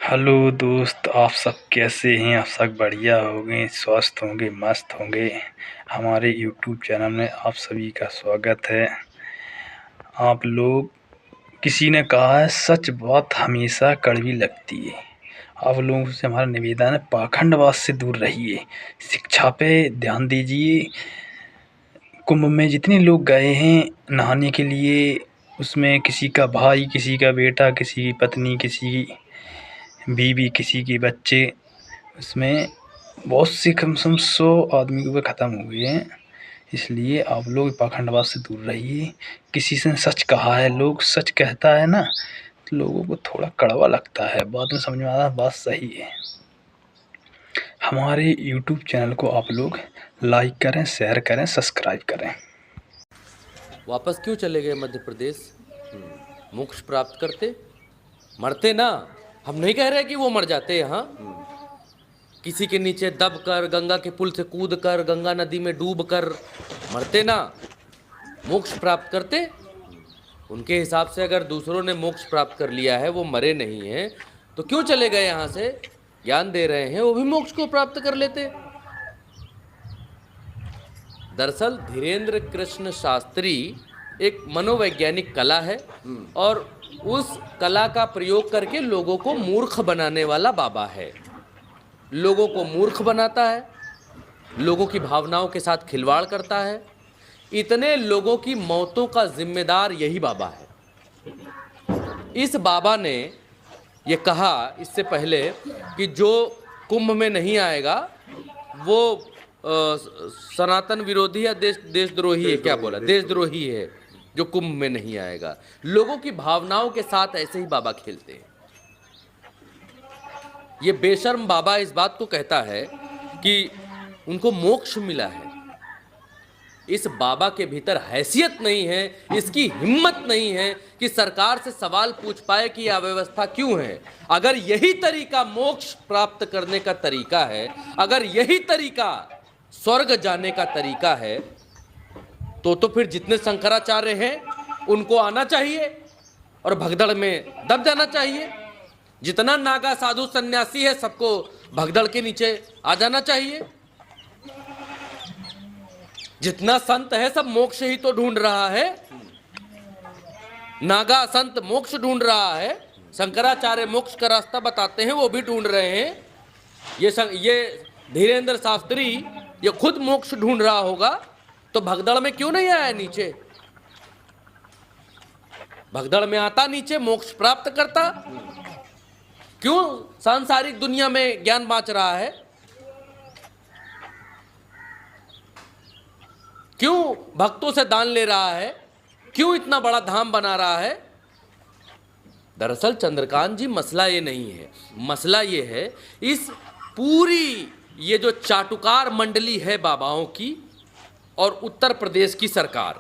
Hello दोस्त, आप सब कैसे हैं? आप सब बढ़िया होंगे, स्वस्थ होंगे, मस्त होंगे। हमारे यूट्यूब चैनल में आप सभी का स्वागत है। आप लोग, किसी ने कहा है सच बात हमेशा कड़वी लगती है। आप लोगों से हमारा निवेदन है, पाखंडवाद से दूर रहिए, शिक्षा पे ध्यान दीजिए। कुंभ में जितने लोग गए हैं नहाने के लिए, उसमें किसी का भाई, किसी का बेटा, किसी की पत्नी, किसी की बीवी, किसी के बच्चे, उसमें बहुत से कम से कम 100 आदमी के ख़त्म हुए हैं। इसलिए आप लोग पाखंडवाद से दूर रहिए। किसी से सच कहा है, लोग सच कहता है ना, तो लोगों को थोड़ा कड़वा लगता है, बाद में समझ में आता है बात सही है। हमारे यूट्यूब चैनल को आप लोग लाइक करें, शेयर करें, सब्सक्राइब करें। वापस क्यों चले गए मध्य प्रदेश? मोक्ष प्राप्त करते, मरते ना। हम नहीं कह रहे कि वो मर जाते यहाँ, किसी के नीचे दब कर, गंगा के पुल से कूद कर, गंगा नदी में डूब कर मरते ना, मोक्ष प्राप्त करते। उनके हिसाब से अगर दूसरों ने मोक्ष प्राप्त कर लिया है, वो मरे नहीं हैं, तो क्यों चले गए यहाँ से? ज्ञान दे रहे हैं, वो भी मोक्ष को प्राप्त कर लेते। दरअसल धीरेन्द्र कृष्ण शास्त्री एक मनोवैज्ञानिक कला है और उस कला का प्रयोग करके लोगों को मूर्ख बनाने वाला बाबा है। लोगों को मूर्ख बनाता है, लोगों की भावनाओं के साथ खिलवाड़ करता है। इतने लोगों की मौतों का जिम्मेदार यही बाबा है। इस बाबा ने ये कहा इससे पहले कि जो कुंभ में नहीं आएगा वो सनातन विरोधी या देशद्रोही है, क्या बोला, देशद्रोही है जो कुंभ में नहीं आएगा। लोगों की भावनाओं के साथ ऐसे ही बाबा खेलते हैं। ये बेशर्म बाबा इस बात को कहता है कि उनको मोक्ष मिला है। इस बाबा के भीतर हैसियत नहीं है, इसकी हिम्मत नहीं है कि सरकार से सवाल पूछ पाए कि यह अव्यवस्था क्यों है। अगर यही तरीका मोक्ष प्राप्त करने का तरीका है, अगर यही तरीका स्वर्ग जाने का तरीका है, तो फिर जितने शंकराचार्य हैं उनको आना चाहिए और भगदड़ में दब जाना चाहिए। जितना नागा साधु सन्यासी है सबको भगदड़ के नीचे आ जाना चाहिए। जितना संत है सब मोक्ष ही तो ढूंढ रहा है। नागा संत मोक्ष ढूंढ रहा है, शंकराचार्य मोक्ष का रास्ता बताते हैं, वो भी ढूंढ रहे हैं। ये धीरेन्द्र शास्त्री ये खुद मोक्ष ढूंढ रहा होगा तो भगदड़ में क्यों नहीं आया नीचे? भगदड़ में आता, नीचे मोक्ष प्राप्त करता। क्यों सांसारिक दुनिया में ज्ञान बांच रहा है? क्यों भक्तों से दान ले रहा है? क्यों इतना बड़ा धाम बना रहा है? दरअसल चंद्रकांत जी, मसला ये नहीं है। मसला ये है, इस पूरी ये जो चाटुकार मंडली है बाबाओं की और उत्तर प्रदेश की सरकार,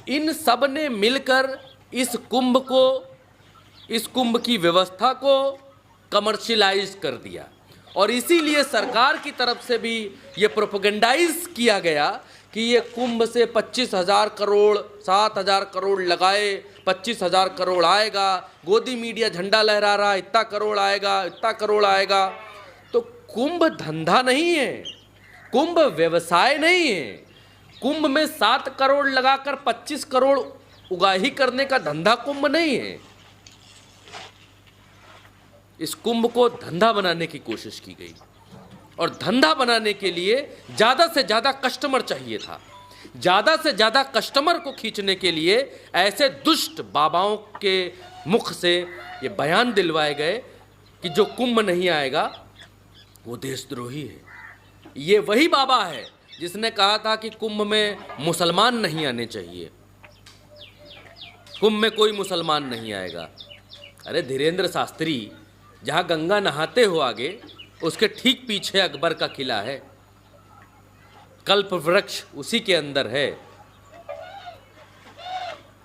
इन सब ने मिलकर इस कुंभ की व्यवस्था को कमर्शियलाइज कर दिया। और इसीलिए सरकार की तरफ से भी ये प्रोपेगेंडाइज किया गया कि ये कुंभ से 25,000 करोड़, 7,000 करोड़ लगाए, 25,000 करोड़ आएगा। गोदी मीडिया झंडा लहरा रहा, इतना करोड़ आएगा, इतना करोड़ आएगा। तो कुंभ धंधा नहीं है, कुंभ व्यवसाय नहीं है। कुंभ में 7 करोड़ लगाकर 25 करोड़ उगाही करने का धंधा कुंभ नहीं है। इस कुंभ को धंधा बनाने की कोशिश की गई और धंधा बनाने के लिए ज़्यादा से ज़्यादा कस्टमर चाहिए था। ज़्यादा से ज़्यादा कस्टमर को खींचने के लिए ऐसे दुष्ट बाबाओं के मुख से ये बयान दिलवाए गए कि जो कुंभ नहीं आएगा वो देशद्रोही है। ये वही बाबा है जिसने कहा था कि कुंभ में मुसलमान नहीं आने चाहिए, कुंभ में कोई मुसलमान नहीं आएगा। अरे धीरेन्द्र शास्त्री, जहाँ गंगा नहाते हो आगे, उसके ठीक पीछे अकबर का किला है, कल्प वृक्ष उसी के अंदर है।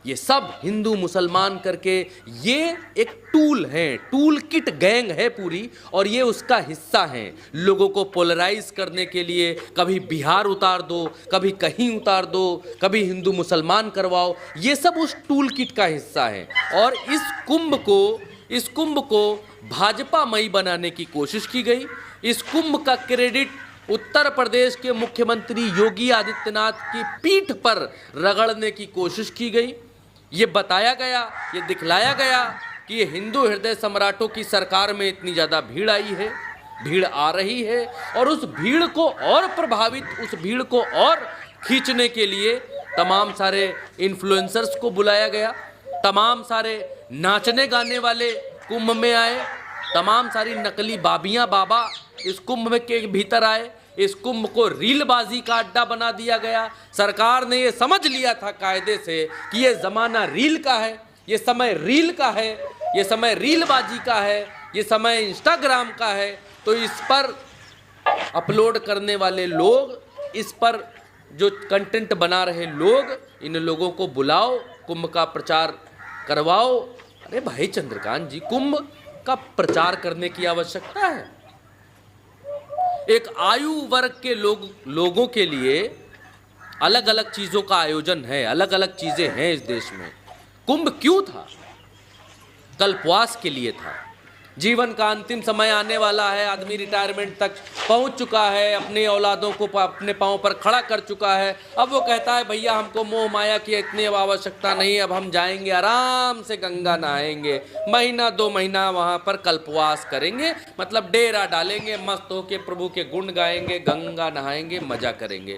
ये सब हिंदू मुसलमान करके ये एक टूल है, टूल किट गैंग है पूरी, और ये उसका हिस्सा है। लोगों को पोलराइज करने के लिए कभी बिहार उतार दो, कभी कहीं उतार दो, कभी हिंदू मुसलमान करवाओ, ये सब उस टूल किट का हिस्सा है। और इस कुंभ को भाजपामयी बनाने की कोशिश की गई। इस कुंभ का क्रेडिट उत्तर प्रदेश के मुख्यमंत्री योगी आदित्यनाथ की पीठ पर रगड़ने की कोशिश की गई। ये बताया गया, ये दिखलाया गया कि ये हिंदू हृदय सम्राटों की सरकार में इतनी ज़्यादा भीड़ आई है, भीड़ आ रही है, और उस भीड़ को और प्रभावित, उस भीड़ को और खींचने के लिए तमाम सारे इन्फ्लुएंसर्स को बुलाया गया, तमाम सारे नाचने गाने वाले कुंभ में आए, तमाम सारी नकली बाबियां बाबा इस कुंभ में के भीतर आए। इस कुंभ को रीलबाजी का अड्डा बना दिया गया। सरकार ने ये समझ लिया था कायदे से कि ये ज़माना रील का है, ये समय रील का है, ये समय रीलबाजी का है, ये समय इंस्टाग्राम का है। तो इस पर अपलोड करने वाले लोग, इस पर जो कंटेंट बना रहे लोग, इन लोगों को बुलाओ, कुंभ का प्रचार करवाओ। अरे भाई चंद्रकांत जी, कुंभ का प्रचार करने की आवश्यकता है? एक आयु वर्ग के लोगों के लिए अलग अलग चीज़ों का आयोजन है, अलग अलग चीज़ें हैं इस देश में। कुंभ क्यों था? कल्पवास के लिए था। जीवन का अंतिम समय आने वाला है, आदमी रिटायरमेंट तक पहुंच चुका है, अपनी औलादों को अपने पांव पर खड़ा कर चुका है। अब वो कहता है भैया हमको मोह माया की इतनी अब आवश्यकता नहीं, अब हम जाएंगे आराम से गंगा नहाएंगे, महीना 2 महीना वहां पर कल्पवास करेंगे, मतलब डेरा डालेंगे, मस्त होके प्रभु के गुण गाएंगे, गंगा नहाएंगे, मजा करेंगे।